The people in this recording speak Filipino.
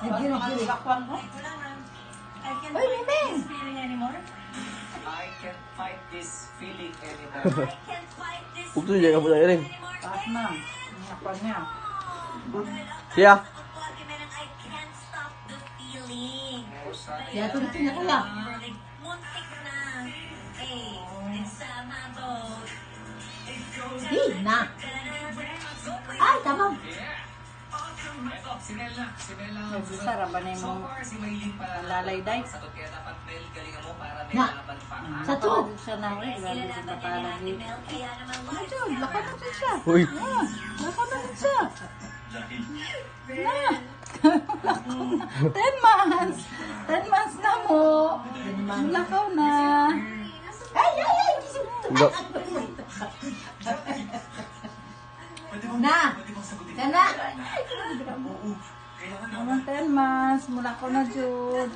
Uy, Miming! I can't fight this feeling anymore. Huwag ito dyan ka pala rin. Taas na. Nakwan niya. Siya. Kaya tuloy niya kaya. Di na. Ay, tama. Eto, si Mel na. Sarap ba na yung So far, si Maylin pa lalay-day? sagot kaya dapat Mel, galingan mo para may Na. laban pa. Sa tuod. Siya na. Grabe yung kapalag yun. Ayun, laka na din siya. Uy. Laka na din siya. Na. 10 months. 10 months na mo. Lakaw na. Ay, ay, ay. Hindi. Na. Kana. Naman 10 months. Mula ko na, Jude.